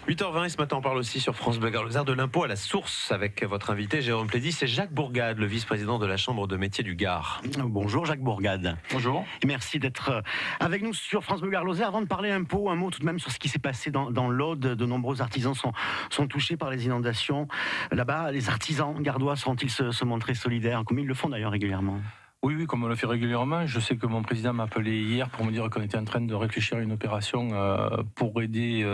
8h20 et ce matin on parle aussi sur France Bleu Gard-Lozère de l'impôt à la source avec votre invité Jérôme Plédis et Jacques Bourgade, le vice-président de la Chambre de métiers du Gard. Bonjour Jacques Bourgade. Bonjour. Et merci d'être avec nous sur France Bleu Gard-Lozère. Avant de parler impôt, un mot tout de même sur ce qui s'est passé dans l'Aude. De nombreux artisans sont touchés par les inondations. Là-bas, les artisans gardois sauront-ils se montrer solidaires, comme ils le font d'ailleurs régulièrement? Oui, comme on le fait régulièrement. Je sais que mon président m'a appelé hier pour me dire qu'on était en train de réfléchir à une opération pour aider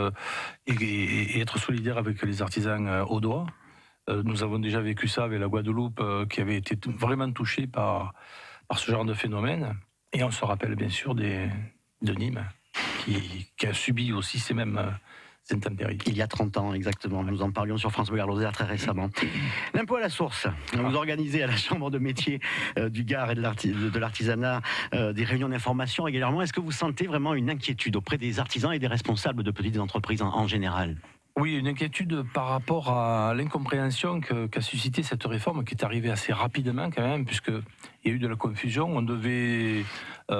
et être solidaire avec les artisans audois. Nous avons déjà vécu ça avec la Guadeloupe qui avait été vraiment touchée par ce genre de phénomène. Et on se rappelle bien sûr de Nîmes qui a subi aussi ces mêmes intempéries. Il y a 30 ans exactement, nous en parlions sur France Bleu Gard-Lozère très récemment. L'impôt à la source, vous organisez à la Chambre de métiers du Gard et de l'artisanat des réunions d'information régulièrement. Est-ce que vous sentez vraiment une inquiétude auprès des artisans et des responsables de petites entreprises en général ? Oui, une inquiétude par rapport à l'incompréhension qu'a suscité cette réforme qui est arrivée assez rapidement quand même, puisqu'il y a eu de la confusion. On devait... Elle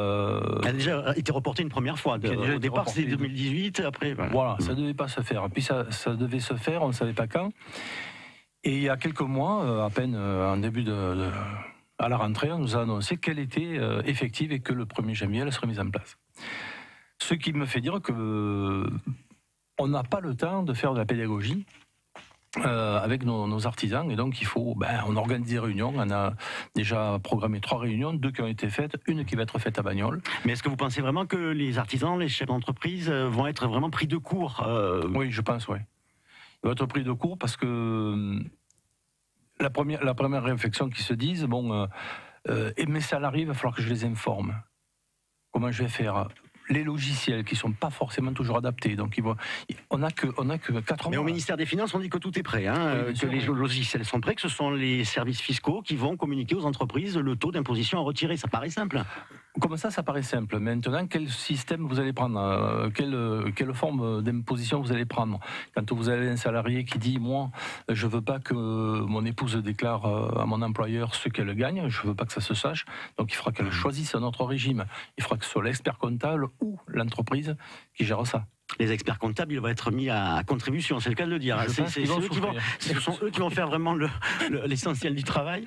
a déjà été reportée une première fois. Au départ, c'était 2018, après... Voilà, ça ne devait pas se faire. Puis ça devait se faire, on ne savait pas quand. Et il y a quelques mois, à peine en début à la rentrée, on nous a annoncé qu'elle était effective et que le 1er janvier, elle serait mise en place. Ce qui me fait dire que... on n'a pas le temps de faire de la pédagogie avec nos artisans et donc il faut, on organise des réunions. On a déjà programmé 3 réunions, 2 qui ont été faites, une qui va être faite à Bagnoles. Mais est-ce que vous pensez vraiment que les artisans, les chefs d'entreprise vont être vraiment pris de court Oui, je pense, oui. Ils vont être pris de court parce que la première réflexion qui se disent, mes salariés, il va falloir que je les informe. Comment je vais faire ? Les logiciels qui ne sont pas forcément toujours adaptés. Donc on n'a que 4 ans. Mais au ministère des Finances, on dit que tout est prêt, oui, que les logiciels sont prêts, que ce sont les services fiscaux qui vont communiquer aux entreprises le taux d'imposition à retirer. Ça paraît simple. Comme ça paraît simple. Maintenant, quel système vous allez prendre ? Quelle forme d'imposition vous allez prendre ? Quand vous avez un salarié qui dit « Moi, je ne veux pas que mon épouse déclare à mon employeur ce qu'elle gagne, je ne veux pas que ça se sache. » Donc il faudra qu'elle choisisse un autre régime. Il faudra que ce soit l'expert comptable ou l'entreprise qui gère ça. Les experts comptables, ils vont être mis à contribution, c'est le cas de le dire. Ce sont eux qui vont faire vraiment l'essentiel du travail.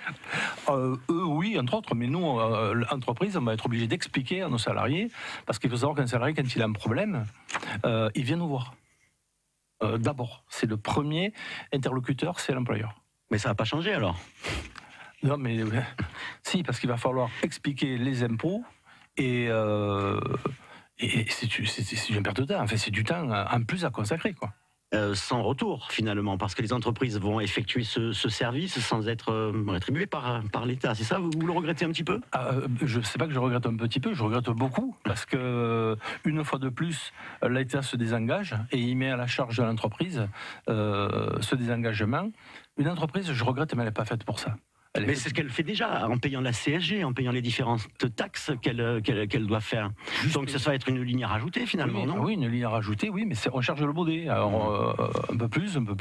Eux, oui, entre autres, mais nous, l'entreprise, on va être obligé d'expliquer à nos salariés, parce qu'il faut savoir qu'un salarié, quand il a un problème, il vient nous voir. D'abord, c'est le premier interlocuteur, c'est l'employeur. Mais ça va pas changer alors ? Non, mais si, parce qu'il va falloir expliquer les impôts et c'est une perte de temps. Enfin, c'est du temps en plus à consacrer, quoi. Sans retour, finalement, parce que les entreprises vont effectuer ce service sans être rétribuées par l'État. C'est ça, vous le regrettez un petit peu ? Je ne sais pas que je regrette un petit peu, je regrette beaucoup, parce que, une fois de plus, l'État se désengage et il met à la charge de l'entreprise ce désengagement. Une entreprise, je regrette, mais elle n'est pas faite pour ça. Mais c'est ce qu'elle fait déjà, en payant la CSG, en payant les différentes taxes qu'elle doit faire. Donc ça va être une ligne à rajouter finalement, non ? Oui, une ligne à rajouter, oui, mais on charge le baudet. Alors un peu plus. Moi,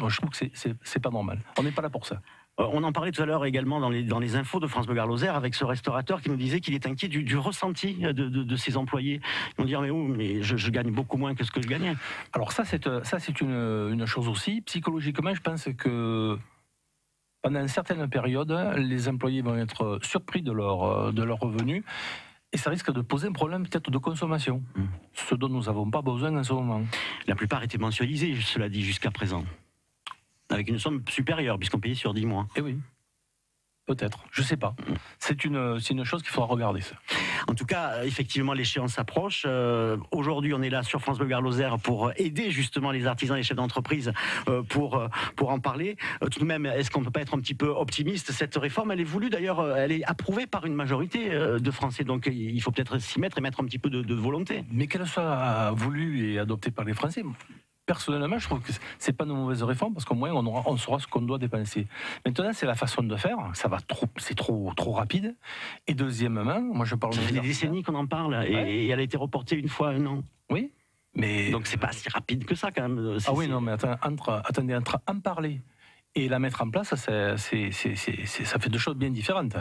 je trouve que c'est pas normal. On n'est pas là pour ça. On en parlait tout à l'heure également dans les infos de France Bleu Gard-Lozère avec ce restaurateur qui nous disait qu'il est inquiet du ressenti de ses employés. Ils vont dire mais je gagne beaucoup moins que ce que je gagnais. Alors ça c'est une chose aussi. Psychologiquement, je pense que pendant une certaine période, les employés vont être surpris de leur revenu et ça risque de poser un problème peut-être de consommation, ce dont nous n'avons pas besoin en ce moment. La plupart étaient mensualisés, cela dit, jusqu'à présent, avec une somme supérieure, puisqu'on payait sur 10 mois. Eh oui, peut-être, je ne sais pas. C'est une chose qu'il faudra regarder, ça. En tout cas, effectivement, l'échéance s'approche. Aujourd'hui, on est là sur France Bleu Gard-Lozère pour aider justement les artisans et les chefs d'entreprise pour en parler. Tout de même, est-ce qu'on ne peut pas être un petit peu optimiste ? Cette réforme, elle est voulue d'ailleurs, elle est approuvée par une majorité de Français. Donc il faut peut-être s'y mettre et mettre un petit peu de volonté. Mais qu'elle soit voulue et adoptée par les Français, personnellement, je trouve que c'est pas une mauvaise réforme parce qu'au moins on saura ce qu'on doit dépenser. Maintenant, c'est la façon de faire. C'est trop rapide. Et deuxièmement, moi je parle. Ça fait des décennies qu'on en parle et elle a été reportée une fois un an. Oui, mais donc c'est pas si rapide que ça quand même. Non, mais attendez, entre en parler et la mettre en place, ça fait 2 choses bien différentes.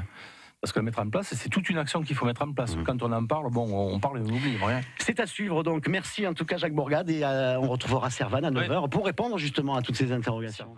Parce que mettre en place, c'est toute une action qu'il faut mettre en place. Quand on en parle, bon, on parle et on oublie rien. C'est à suivre donc. Merci en tout cas Jacques Bourgade et on retrouvera Servan à 9h pour répondre justement à toutes ces interrogations.